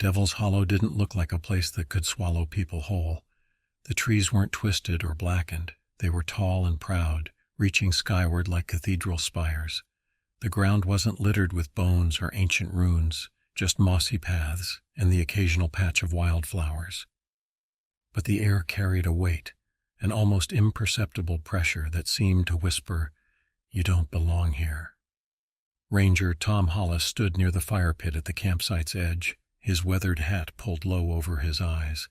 Devil's Hollow didn't look like a place that could swallow people whole. The trees weren't twisted or blackened. They were tall and proud, reaching skyward like cathedral spires. The ground wasn't littered with bones or ancient ruins, just mossy paths and the occasional patch of wildflowers. But the air carried a weight, an almost imperceptible pressure that seemed to whisper, "You don't belong here." Ranger Tom Hollis stood near the fire pit at the campsite's edge, his weathered hat pulled low over his eyes.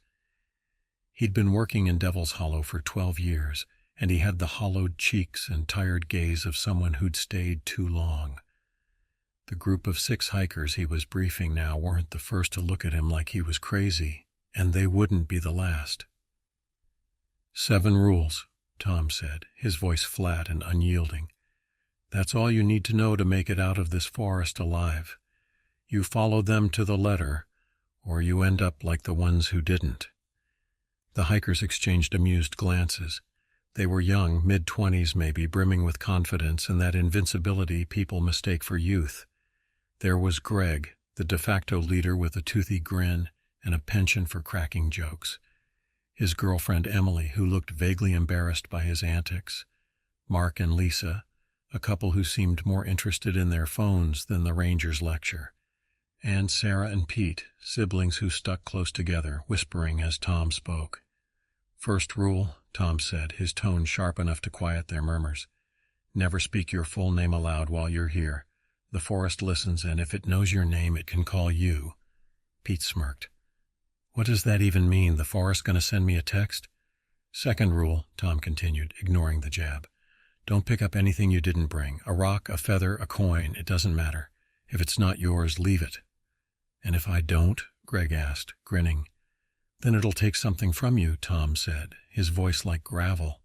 He'd been working in Devil's Hollow for 12 years, and he had the hollowed cheeks and tired gaze of someone who'd stayed too long. The group of 6 hikers he was briefing now weren't the first to look at him like he was crazy, and they wouldn't be the last. 7 rules, Tom said, his voice flat and unyielding. That's all you need to know to make it out of this forest alive. You follow them to the letter, or you end up like the ones who didn't. The hikers exchanged amused glances. They were young, mid-20s maybe, brimming with confidence and that invincibility people mistake for youth. There was Greg, the de facto leader with a toothy grin and a penchant for cracking jokes. His girlfriend Emily, who looked vaguely embarrassed by his antics. Mark and Lisa, a couple who seemed more interested in their phones than the ranger's lecture. And Sarah and Pete, siblings who stuck close together, whispering as Tom spoke. First rule, Tom said, his tone sharp enough to quiet their murmurs. Never speak your full name aloud while you're here. The forest listens, and if it knows your name, it can call you. Pete smirked. What does that even mean? The forest going to send me a text? Second rule, Tom continued, ignoring the jab. Don't pick up anything you didn't bring. A rock, a feather, a coin, it doesn't matter. If it's not yours, leave it. And if I don't? Greg asked, grinning. Then it'll take something from you, Tom said, his voice like gravel.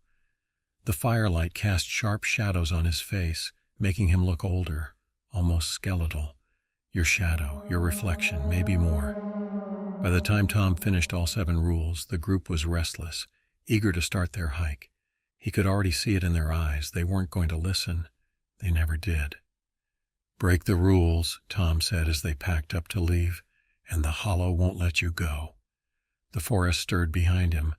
The firelight cast sharp shadows on his face, making him look older, almost skeletal. Your shadow, your reflection, maybe more. By the time Tom finished all 7 rules, the group was restless, eager to start their hike. He could already see it in their eyes. They weren't going to listen. They never did. Break the rules, Tom said as they packed up to leave, and the hollow won't let you go. The forest stirred behind him.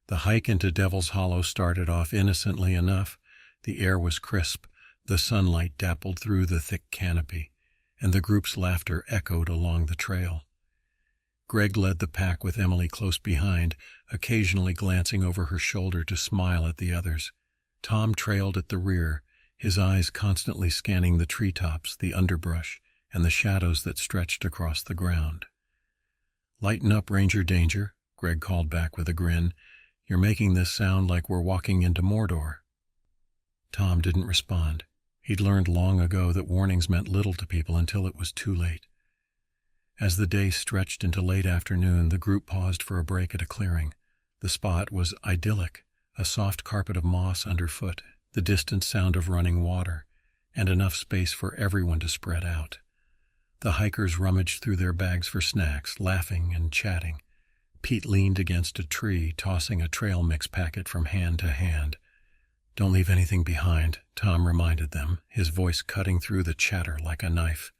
The hike into Devil's Hollow started off innocently enough. The air was crisp, the sunlight dappled through the thick canopy, and the group's laughter echoed along the trail. Greg led the pack with Emily close behind, occasionally glancing over her shoulder to smile at the others. Tom trailed at the rear, his eyes constantly scanning the treetops, the underbrush, and the shadows that stretched across the ground. Lighten up, Ranger Danger, Greg called back with a grin. You're making this sound like we're walking into Mordor. Tom didn't respond. He'd learned long ago that warnings meant little to people until it was too late. As the day stretched into late afternoon, the group paused for a break at a clearing. The spot was idyllic, a soft carpet of moss underfoot, the distant sound of running water, and enough space for everyone to spread out. The hikers rummaged through their bags for snacks, laughing and chatting. Pete leaned against a tree, tossing a trail mix packet from hand to hand. Don't leave anything behind, Tom reminded them, his voice cutting through the chatter like a knife.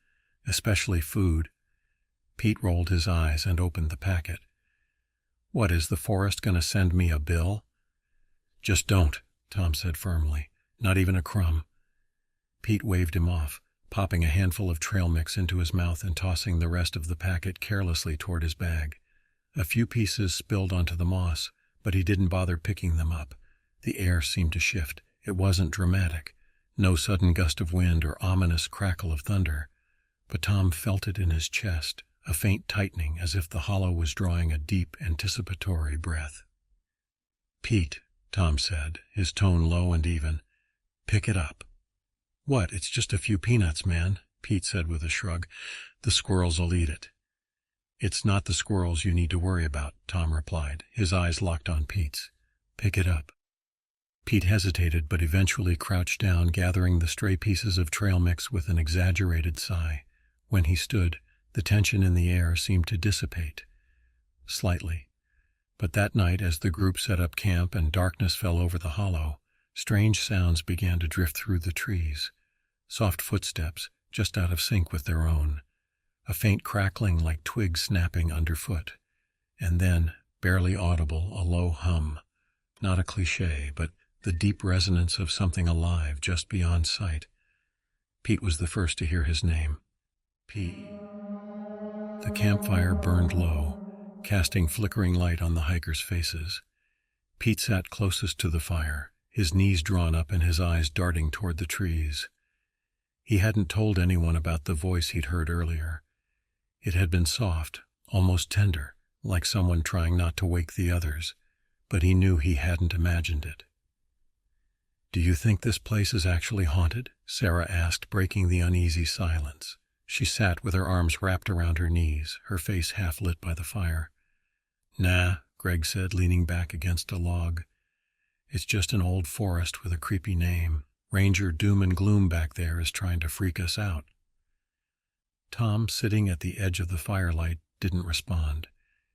Especially food. Pete rolled his eyes and opened the packet. What, is the forest going to send me a bill? Just don't, Tom said firmly. Not even a crumb. Pete waved him off, popping a handful of trail mix into his mouth and tossing the rest of the packet carelessly toward his bag. A few pieces spilled onto the moss, but he didn't bother picking them up. The air seemed to shift. It wasn't dramatic. No sudden gust of wind or ominous crackle of thunder. But Tom felt it in his chest, a faint tightening as if the hollow was drawing a deep, anticipatory breath. Pete, Tom said, his tone low and even, pick it up. What, it's just a few peanuts, man, Pete said with a shrug. The squirrels will eat it. It's not the squirrels you need to worry about, Tom replied, his eyes locked on Pete's. Pick it up. Pete hesitated but eventually crouched down, gathering the stray pieces of trail mix with an exaggerated sigh. When he stood, the tension in the air seemed to dissipate. Slightly. But that night, as the group set up camp and darkness fell over the hollow, strange sounds began to drift through the trees. Soft footsteps, just out of sync with their own. a faint crackling like twigs snapping underfoot, and then, barely audible, a low hum, not a cliché, but the deep resonance of something alive just beyond sight. Pete was the first to hear his name. Pete. The campfire burned low, casting flickering light on the hikers' faces. Pete sat closest to the fire, his knees drawn up and his eyes darting toward the trees. He hadn't told anyone about the voice he'd heard earlier. It had been soft, almost tender, like someone trying not to wake the others, but he knew he hadn't imagined it. "Do you think this place is actually haunted?" Sarah asked, breaking the uneasy silence. She sat with her arms wrapped around her knees, her face half lit by the fire. "Nah," Greg said, leaning back against a log. "It's just an old forest with a creepy name. Ranger Doom and Gloom back there is trying to freak us out." Tom, sitting at the edge of the firelight, didn't respond.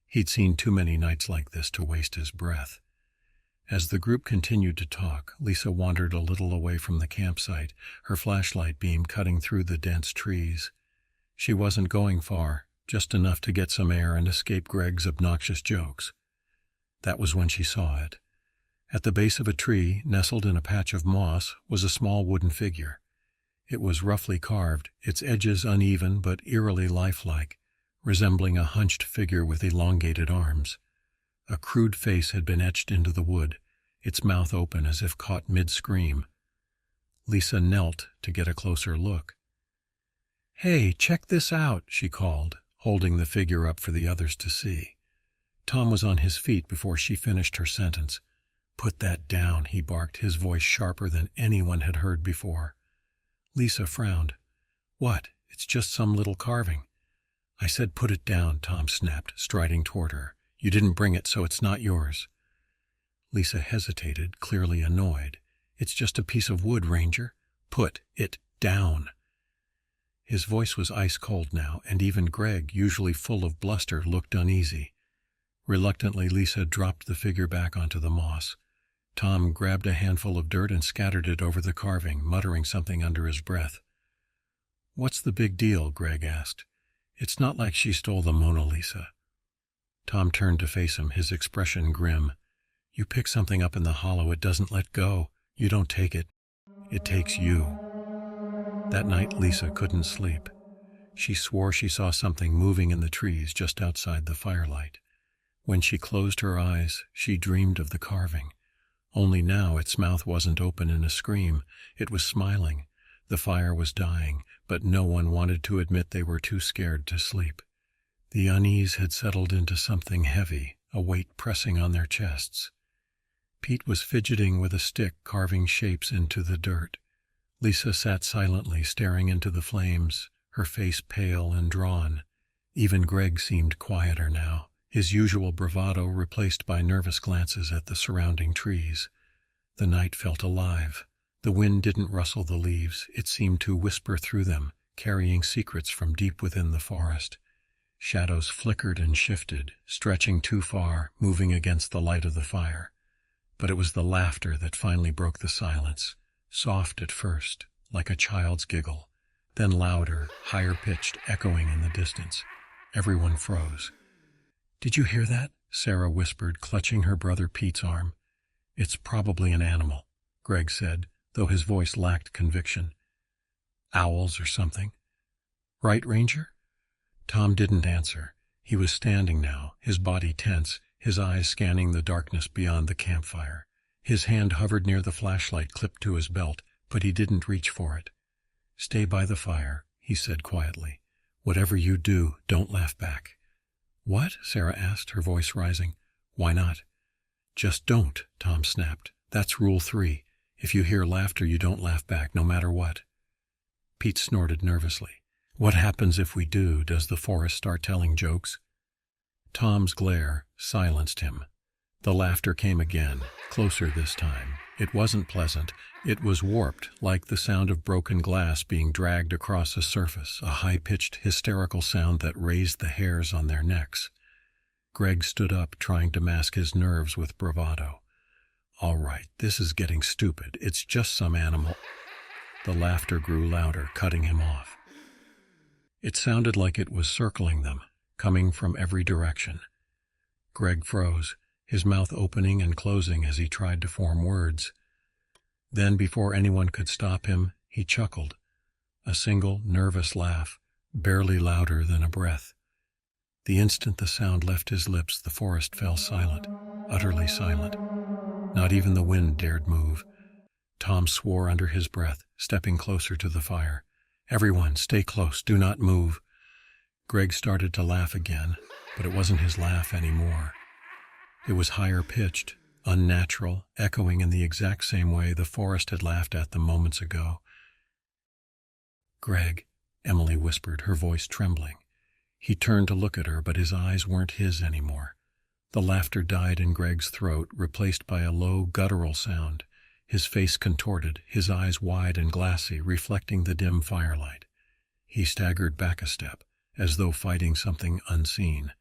He'd seen too many nights like this to waste his breath. As the group continued to talk, Lisa wandered a little away from the campsite, her flashlight beam cutting through the dense trees. She wasn't going far, just enough to get some air and escape Greg's obnoxious jokes. That was when she saw it. At the base of a tree, nestled in a patch of moss, was a small wooden figure. It was roughly carved, its edges uneven but eerily lifelike, resembling a hunched figure with elongated arms. A crude face had been etched into the wood, its mouth open as if caught mid-scream. Lisa knelt to get a closer look. "Hey, check this out," she called, holding the figure up for the others to see. Tom was on his feet before she finished her sentence. "Put that down," he barked, his voice sharper than anyone had heard before. Lisa frowned. "What? It's just some little carving." "I said put it down," Tom snapped, striding toward her. "You didn't bring it, so it's not yours." Lisa hesitated, clearly annoyed. "It's just a piece of wood, Ranger. Put it down." His voice was ice-cold now, and even Greg, usually full of bluster, looked uneasy. Reluctantly, Lisa dropped the figure back onto the moss. Tom grabbed a handful of dirt and scattered it over the carving, muttering something under his breath. "What's the big deal?" Greg asked. "It's not like she stole the Mona Lisa." Tom turned to face him, his expression grim. "You pick something up in the hollow, it doesn't let go. You don't take it. It takes you." That night, Lisa couldn't sleep. She swore she saw something moving in the trees just outside the firelight. When she closed her eyes, she dreamed of the carving. Only now its mouth wasn't open in a scream. It was smiling. The fire was dying, but no one wanted to admit they were too scared to sleep. The unease had settled into something heavy, a weight pressing on their chests. Pete was fidgeting with a stick, carving shapes into the dirt. Lisa sat silently, staring into the flames, her face pale and drawn. Even Greg seemed quieter now, his usual bravado replaced by nervous glances at the surrounding trees. The night felt alive. The wind didn't rustle the leaves, it seemed to whisper through them, carrying secrets from deep within the forest. Shadows flickered and shifted, stretching too far, moving against the light of the fire. But it was the laughter that finally broke the silence, soft at first, like a child's giggle, then louder, higher-pitched, echoing in the distance. Everyone froze. "Did you hear that?" Sarah whispered, clutching her brother Pete's arm. "It's probably an animal," Greg said, though his voice lacked conviction. "Owls or something." "Right, Ranger?" Tom didn't answer. He was standing now, his body tense, his eyes scanning the darkness beyond the campfire. His hand hovered near the flashlight clipped to his belt, but he didn't reach for it. "Stay by the fire," he said quietly. "Whatever you do, don't laugh back." "What?" Sarah asked, her voice rising. "Why not?" "Just don't," Tom snapped. "That's rule 3. If you hear laughter, you don't laugh back, no matter what." Pete snorted nervously. "What happens if we do? Does the forest start telling jokes?" Tom's glare silenced him. The laughter came again, closer this time. It wasn't pleasant. It was warped, like the sound of broken glass being dragged across a surface, a high-pitched, hysterical sound that raised the hairs on their necks. Greg stood up, trying to mask his nerves with bravado. "All right, this is getting stupid. It's just some animal." The laughter grew louder, cutting him off. It sounded like it was circling them, coming from every direction. Greg froze, his mouth opening and closing as he tried to form words. Then, before anyone could stop him, he chuckled. A single, nervous laugh, barely louder than a breath. The instant the sound left his lips, the forest fell silent, utterly silent. Not even the wind dared move. Tom swore under his breath, stepping closer to the fire. "Everyone, stay close, do not move." Greg started to laugh again, but it wasn't his laugh anymore. It was higher pitched, unnatural, echoing in the exact same way the forest had laughed at them moments ago. "Greg," Emily whispered, her voice trembling. He turned to look at her, but his eyes weren't his anymore. The laughter died in Greg's throat, replaced by a low, guttural sound. His face contorted, his eyes wide and glassy, reflecting the dim firelight. He staggered back a step, as though fighting something unseen.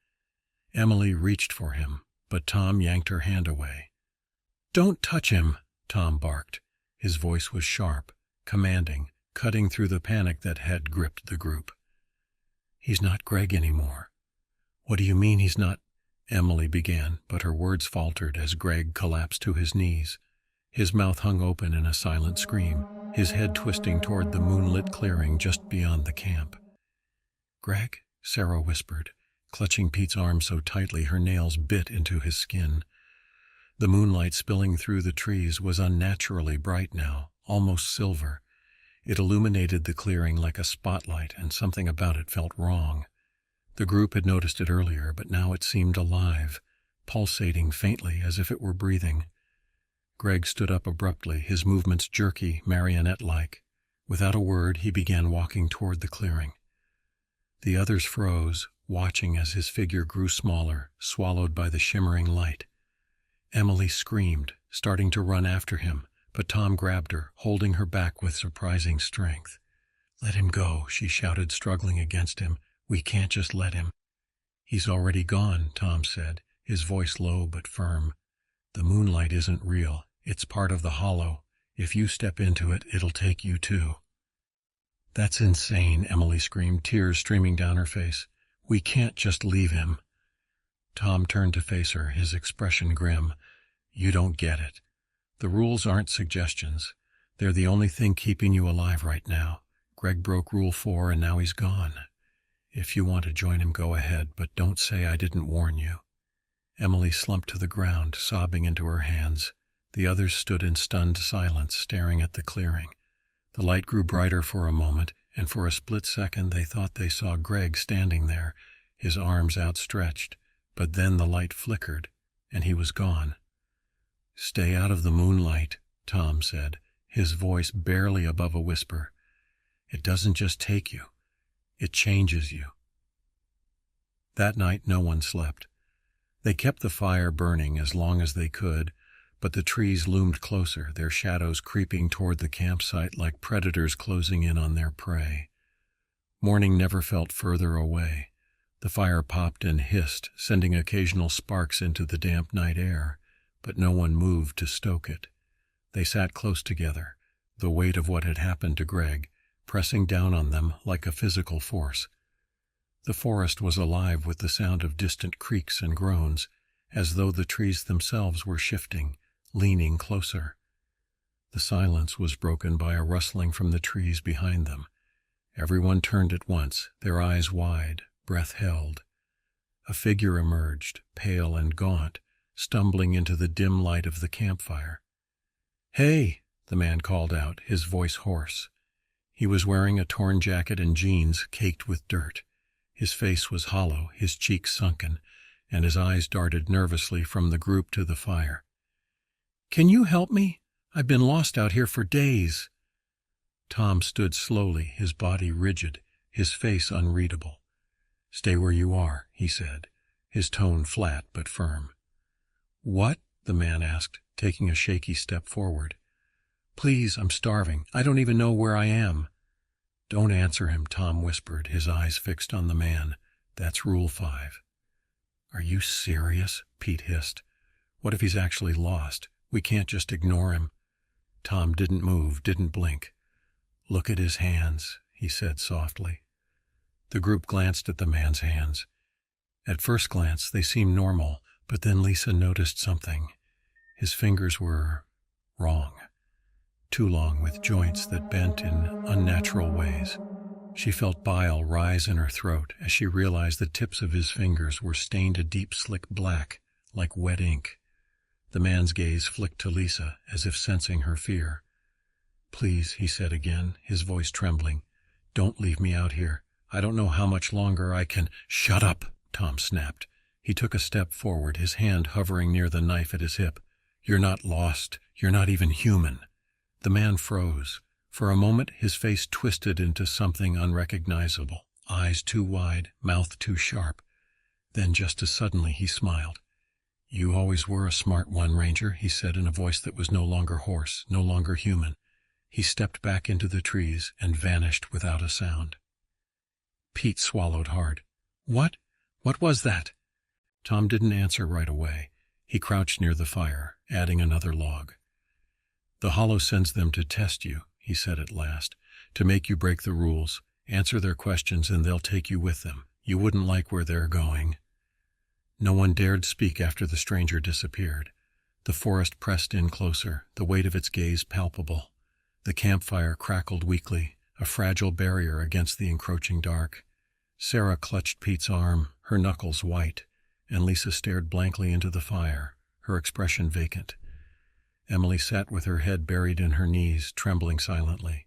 Emily reached for him, but Tom yanked her hand away. "Don't touch him," Tom barked. His voice was sharp, commanding, cutting through the panic that had gripped the group. "He's not Greg anymore." "What do you mean he's not?" Emily began, but her words faltered as Greg collapsed to his knees. His mouth hung open in a silent scream, his head twisting toward the moonlit clearing just beyond the camp. "Greg?" Sarah whispered, clutching Pete's arm so tightly her nails bit into his skin. The moonlight spilling through the trees was unnaturally bright now, almost silver. It illuminated the clearing like a spotlight, and something about it felt wrong. The group had noticed it earlier, but now it seemed alive, pulsating faintly as if it were breathing. Greg stood up abruptly, his movements jerky, marionette-like. Without a word, he began walking toward the clearing. The others froze, watching as his figure grew smaller, swallowed by the shimmering light. Emily screamed, starting to run after him, but Tom grabbed her, holding her back with surprising strength. "Let him go," she shouted, struggling against him. "We can't just let him." "He's already gone," Tom said, his voice low but firm. "The moonlight isn't real. It's part of the hollow. If you step into it, it'll take you too." "That's insane," Emily screamed, tears streaming down her face. "We can't just leave him." Tom turned to face her, his expression grim. "You don't get it. The rules aren't suggestions. They're the only thing keeping you alive right now. Greg broke Rule 4 and now he's gone. If you want to join him, go ahead, but don't say I didn't warn you." Emily slumped to the ground, sobbing into her hands. The others stood in stunned silence, staring at the clearing. The light grew brighter for a moment, and for a split second they thought they saw Greg standing there, his arms outstretched. But then the light flickered, and he was gone. "Stay out of the moonlight," Tom said, his voice barely above a whisper. "It doesn't just take you. It changes you." That night no one slept. They kept the fire burning as long as they could, but the trees loomed closer, their shadows creeping toward the campsite like predators closing in on their prey. Morning never felt further away. The fire popped and hissed, sending occasional sparks into the damp night air, but no one moved to stoke it. They sat close together, the weight of what had happened to Greg pressing down on them like a physical force. The forest was alive with the sound of distant creaks and groans, as though the trees themselves were shifting, leaning closer. The silence was broken by a rustling from the trees behind them. Everyone turned at once, their eyes wide, breath held. A figure emerged, pale and gaunt, stumbling into the dim light of the campfire. "Hey!" the man called out, his voice hoarse. He was wearing a torn jacket and jeans caked with dirt. His face was hollow, his cheeks sunken, and his eyes darted nervously from the group to the fire. "Can you help me? I've been lost out here for days." Tom stood slowly, his body rigid, his face unreadable. "Stay where you are," he said, his tone flat but firm. "What?" the man asked, taking a shaky step forward. "Please, I'm starving. I don't even know where I am." "Don't answer him," Tom whispered, his eyes fixed on the man. "That's Rule 5. "Are you serious?" Pete hissed. "What if he's actually lost? We can't just ignore him." Tom didn't move, didn't blink. "Look at his hands," he said softly. The group glanced at the man's hands. At first glance, they seemed normal, but then Lisa noticed something. His fingers were wrong. Too long, with joints that bent in unnatural ways. She felt bile rise in her throat as she realized the tips of his fingers were stained a deep slick black, like wet ink. The man's gaze flicked to Lisa, as if sensing her fear. "Please," he said again, his voice trembling. "Don't leave me out here. I don't know how much longer I can—" "Shut up!" Tom snapped. He took a step forward, his hand hovering near the knife at his hip. "You're not lost. You're not even human." The man froze. For a moment, his face twisted into something unrecognizable, eyes too wide, mouth too sharp. Then, just as suddenly, he smiled. "You always were a smart one, Ranger," he said in a voice that was no longer hoarse, no longer human. He stepped back into the trees and vanished without a sound. Pete swallowed hard. "What? What was that?" Tom didn't answer right away. He crouched near the fire, adding another log. "The Hollow sends them to test you," he said at last, "to make you break the rules, answer their questions, and they'll take you with them. You wouldn't like where they're going." No one dared speak after the stranger disappeared. The forest pressed in closer, the weight of its gaze palpable. The campfire crackled weakly, a fragile barrier against the encroaching dark. Sarah clutched Pete's arm, her knuckles white, and Lisa stared blankly into the fire, her expression vacant. Emily sat with her head buried in her knees, trembling silently.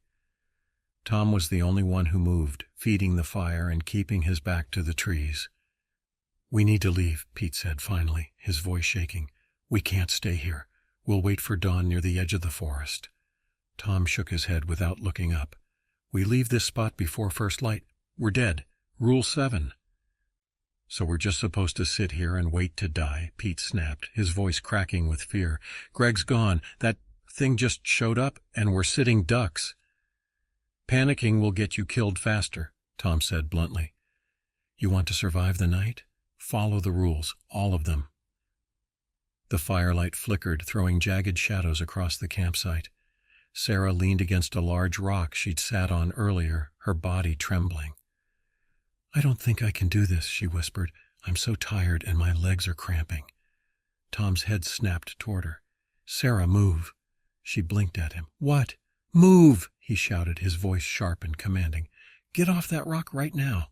Tom was the only one who moved, feeding the fire and keeping his back to the trees. "We need to leave," Pete said finally, his voice shaking. "We can't stay here. We'll wait for dawn near the edge of the forest." Tom shook his head without looking up. "We leave this spot before first light. We're dead. Rule 7. "So we're just supposed to sit here and wait to die?" Pete snapped, his voice cracking with fear. "Greg's gone. That thing just showed up, and we're sitting ducks." "Panicking will get you killed faster," Tom said bluntly. "You want to survive the night? Follow the rules, all of them." The firelight flickered, throwing jagged shadows across the campsite. Sarah leaned against a large rock she'd sat on earlier, her body trembling. "I don't think I can do this," she whispered. "I'm so tired and my legs are cramping." Tom's head snapped toward her. "Sarah, move." She blinked at him. "What?" "Move!" he shouted, his voice sharp and commanding. "Get off that rock right now."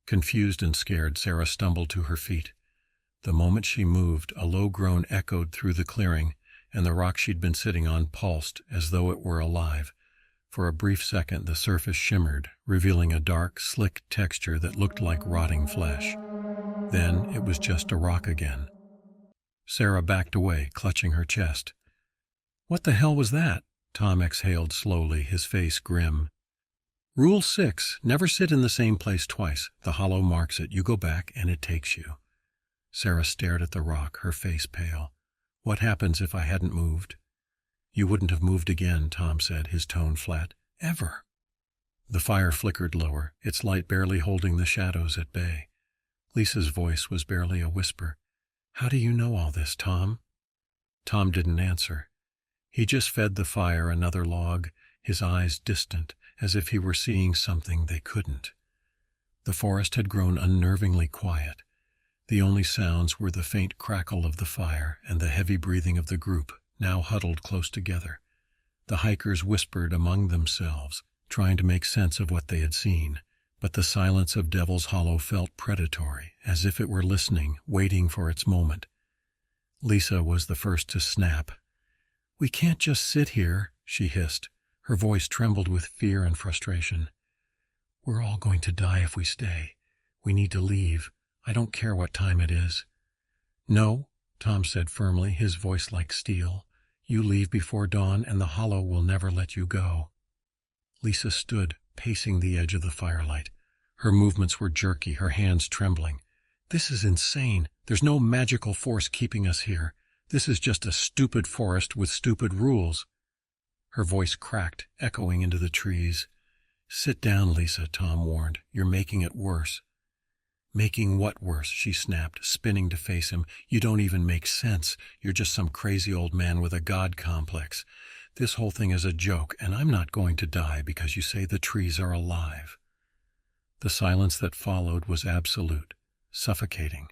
Confused and scared, Sarah stumbled to her feet. The moment she moved, a low groan echoed through the clearing, and the rock she'd been sitting on pulsed as though it were alive. For a brief second, the surface shimmered, revealing a dark, slick texture that looked like rotting flesh. Then it was just a rock again. Sarah backed away, clutching her chest. "What the hell was that?" Tom exhaled slowly, his face grim. "Rule 6, never sit in the same place twice. The Hollow marks it. You go back, and it takes you." Sarah stared at the rock, her face pale. "What happens if I hadn't moved?" "You wouldn't have moved again," Tom said, his tone flat. "Ever." The fire flickered lower, its light barely holding the shadows at bay. Lisa's voice was barely a whisper. "How do you know all this, Tom?" Tom didn't answer. He just fed the fire another log, his eyes distant, as if he were seeing something they couldn't. The forest had grown unnervingly quiet. The only sounds were the faint crackle of the fire and the heavy breathing of the group, now huddled close together. The hikers whispered among themselves, trying to make sense of what they had seen, but the silence of Devil's Hollow felt predatory, as if it were listening, waiting for its moment. Lisa was the first to snap. "We can't just sit here," she hissed. Her voice trembled with fear and frustration. "We're all going to die if we stay. We need to leave. I don't care what time it is." "No," Tom said firmly, his voice like steel. "You leave before dawn, and the Hollow will never let you go." Lisa stood, pacing the edge of the firelight. Her movements were jerky, her hands trembling. "This is insane. There's no magical force keeping us here. This is just a stupid forest with stupid rules." Her voice cracked, echoing into the trees. "Sit down, Lisa," Tom warned. "You're making it worse." "Making what worse?" she snapped, spinning to face him. "You don't even make sense. You're just some crazy old man with a god complex. This whole thing is a joke, and I'm not going to die because you say the trees are alive." The silence that followed was absolute, suffocating.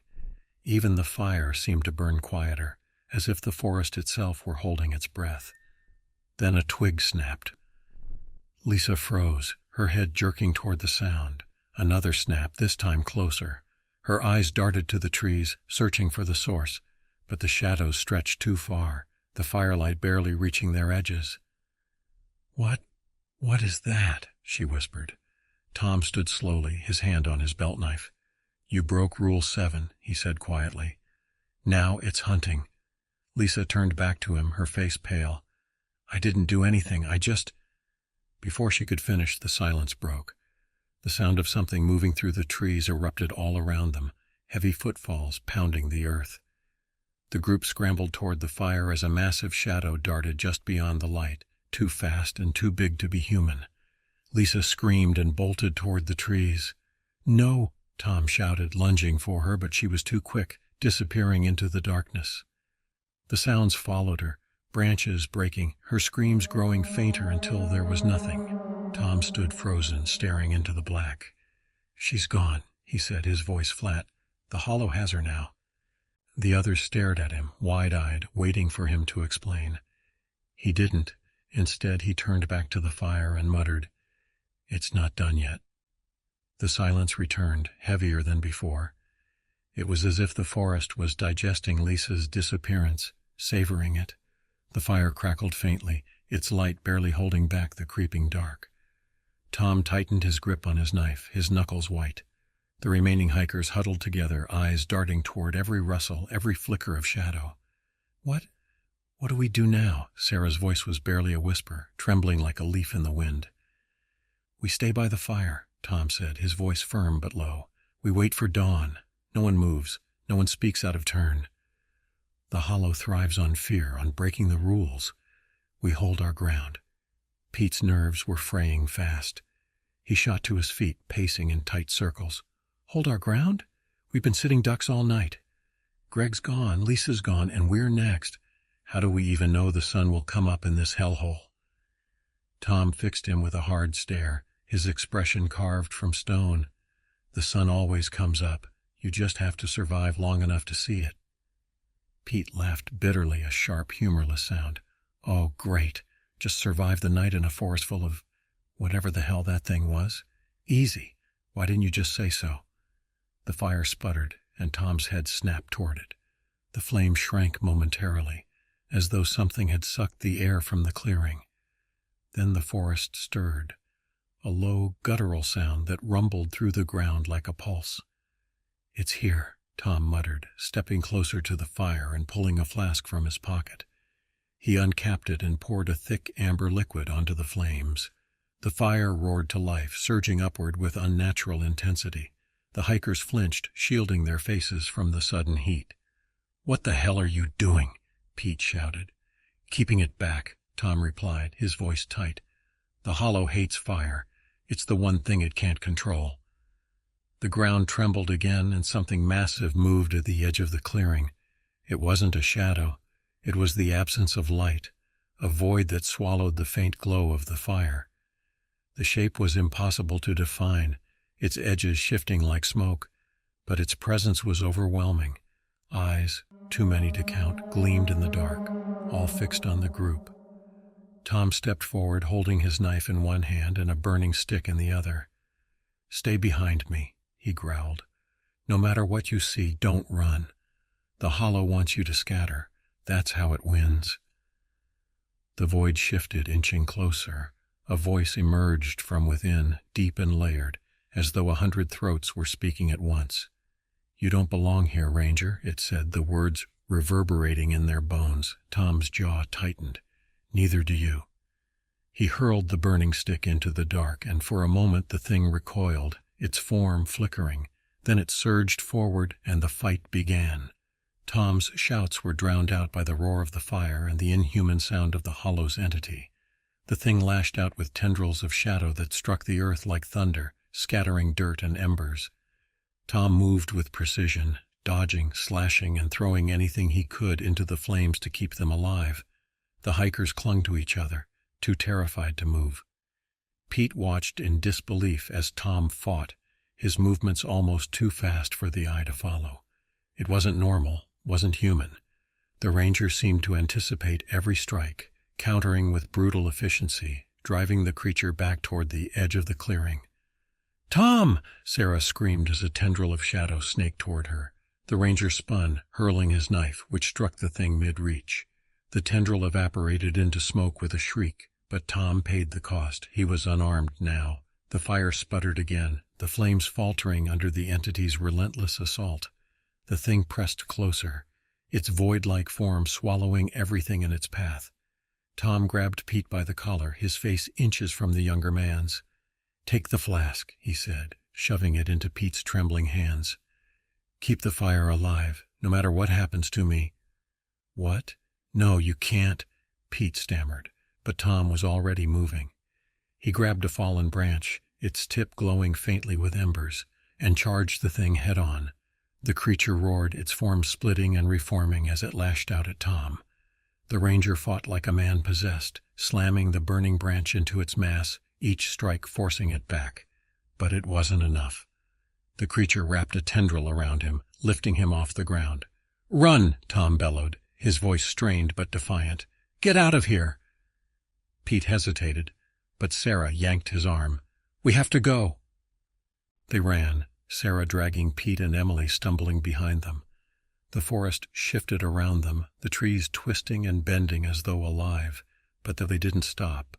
Even the fire seemed to burn quieter, as if the forest itself were holding its breath. Then a twig snapped. Lisa froze, her head jerking toward the sound. Another snap, this time closer. Her eyes darted to the trees, searching for the source, but the shadows stretched too far, the firelight barely reaching their edges. What is that?" she whispered. Tom stood slowly, his hand on his belt knife. "You broke Rule 7, he said quietly. "Now it's hunting." Lisa turned back to him, her face pale. "I didn't do anything, I just—" Before she could finish, the silence broke. The sound of something moving through the trees erupted all around them, heavy footfalls pounding the earth. The group scrambled toward the fire as a massive shadow darted just beyond the light, too fast and too big to be human. Lisa screamed and bolted toward the trees. "No!" Tom shouted, lunging for her, but she was too quick, disappearing into the darkness. The sounds followed her, branches breaking, her screams growing fainter until there was nothing. Tom stood frozen, staring into the black. "She's gone," he said, his voice flat. "The hollow has her now." The others stared at him, wide-eyed, waiting for him to explain. He didn't. Instead, he turned back to the fire and muttered, "It's not done yet." The silence returned, heavier than before. It was as if the forest was digesting Lisa's disappearance, savoring it. The fire crackled faintly, its light barely holding back the creeping dark. Tom tightened his grip on his knife, his knuckles white. The remaining hikers huddled together, eyes darting toward every rustle, every flicker of shadow. What do we do now?" Sarah's voice was barely a whisper, trembling like a leaf in the wind. "We stay by the fire," Tom said, his voice firm but low. "We wait for dawn. No one moves. No one speaks out of turn. The hollow thrives on fear, on breaking the rules. We hold our ground." Pete's nerves were fraying fast. He shot to his feet, pacing in tight circles. "Hold our ground? We've been sitting ducks all night. Greg's gone, Lisa's gone, and we're next. How do we even know the sun will come up in this hellhole?" Tom fixed him with a hard stare, his expression carved from stone. "The sun always comes up. You just have to survive long enough to see it." Pete laughed bitterly, a sharp, humorless sound. "Oh, great. Just survive the night in a forest full of whatever the hell that thing was. Easy. Why didn't you just say so?" The fire sputtered, and Tom's head snapped toward it. The flame shrank momentarily, as though something had sucked the air from the clearing. Then the forest stirred, a low, guttural sound that rumbled through the ground like a pulse. "It's here," Tom muttered, stepping closer to the fire and pulling a flask from his pocket. He uncapped it and poured a thick amber liquid onto the flames. The fire roared to life, surging upward with unnatural intensity. The hikers flinched, shielding their faces from the sudden heat. "What the hell are you doing?" Pete shouted. "Keeping it back," Tom replied, his voice tight. "The hollow hates fire. It's the one thing it can't control." The ground trembled again, and something massive moved at the edge of the clearing. It wasn't a shadow. It was the absence of light, a void that swallowed the faint glow of the fire. The shape was impossible to define, its edges shifting like smoke, but its presence was overwhelming. Eyes, too many to count, gleamed in the dark, all fixed on the group. Tom stepped forward, holding his knife in one hand and a burning stick in the other. "Stay behind me," he growled. "No matter what you see, don't run. The hollow wants you to scatter. That's how it wins." The void shifted, inching closer. A voice emerged from within, deep and layered, as though 100 throats were speaking at once. "You don't belong here, Ranger," it said, the words reverberating in their bones. Tom's jaw tightened. "Neither do you." He hurled the burning stick into the dark, and for a moment the thing recoiled, its form flickering. Then it surged forward, and the fight began. Tom's shouts were drowned out by the roar of the fire and the inhuman sound of the hollow's entity. The thing lashed out with tendrils of shadow that struck the earth like thunder, scattering dirt and embers. Tom moved with precision, dodging, slashing, and throwing anything he could into the flames to keep them alive. The hikers clung to each other, too terrified to move. Pete watched in disbelief as Tom fought, his movements almost too fast for the eye to follow. It wasn't normal, wasn't human. The ranger seemed to anticipate every strike, countering with brutal efficiency, driving the creature back toward the edge of the clearing. "Tom!" Sarah screamed as a tendril of shadow snaked toward her. The ranger spun, hurling his knife, which struck the thing mid-reach. The tendril evaporated into smoke with a shriek, but Tom paid the cost. He was unarmed now. The fire sputtered again, the flames faltering under the entity's relentless assault. The thing pressed closer, its void-like form swallowing everything in its path. Tom grabbed Pete by the collar, his face inches from the younger man's. "Take the flask," he said, shoving it into Pete's trembling hands. "Keep the fire alive, no matter what happens to me." "What? No, you can't," Pete stammered, but Tom was already moving. He grabbed a fallen branch, its tip glowing faintly with embers, and charged the thing head-on. The creature roared, its form splitting and reforming as it lashed out at Tom. The ranger fought like a man possessed, slamming the burning branch into its mass, each strike forcing it back. But it wasn't enough. The creature wrapped a tendril around him, lifting him off the ground. "Run!" Tom bellowed, his voice strained but defiant. "Get out of here!" Pete hesitated, but Sarah yanked his arm. "We have to go!" They ran, Sarah dragging Pete and Emily stumbling behind them. The forest shifted around them, the trees twisting and bending as though alive, but they didn't stop.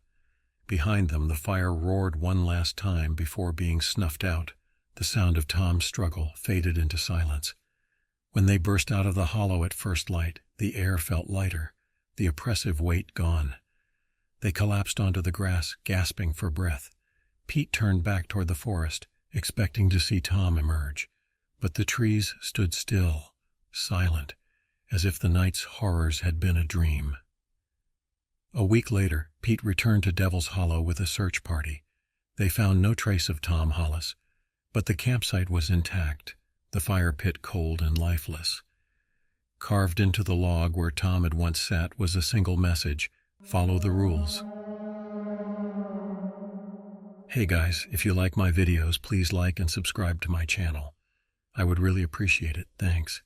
Behind them, the fire roared one last time before being snuffed out. The sound of Tom's struggle faded into silence. When they burst out of the hollow at first light, the air felt lighter, the oppressive weight gone. They collapsed onto the grass, gasping for breath. Pete turned back toward the forest, expecting to see Tom emerge. But the trees stood still, silent, as if the night's horrors had been a dream. A week later, Pete returned to Devil's Hollow with a search party. They found no trace of Tom Hollis, but the campsite was intact, the fire pit cold and lifeless. Carved into the log where Tom had once sat was a single message: "Follow the rules." Hey guys, if you like my videos, please like and subscribe to my channel. I would really appreciate it. Thanks.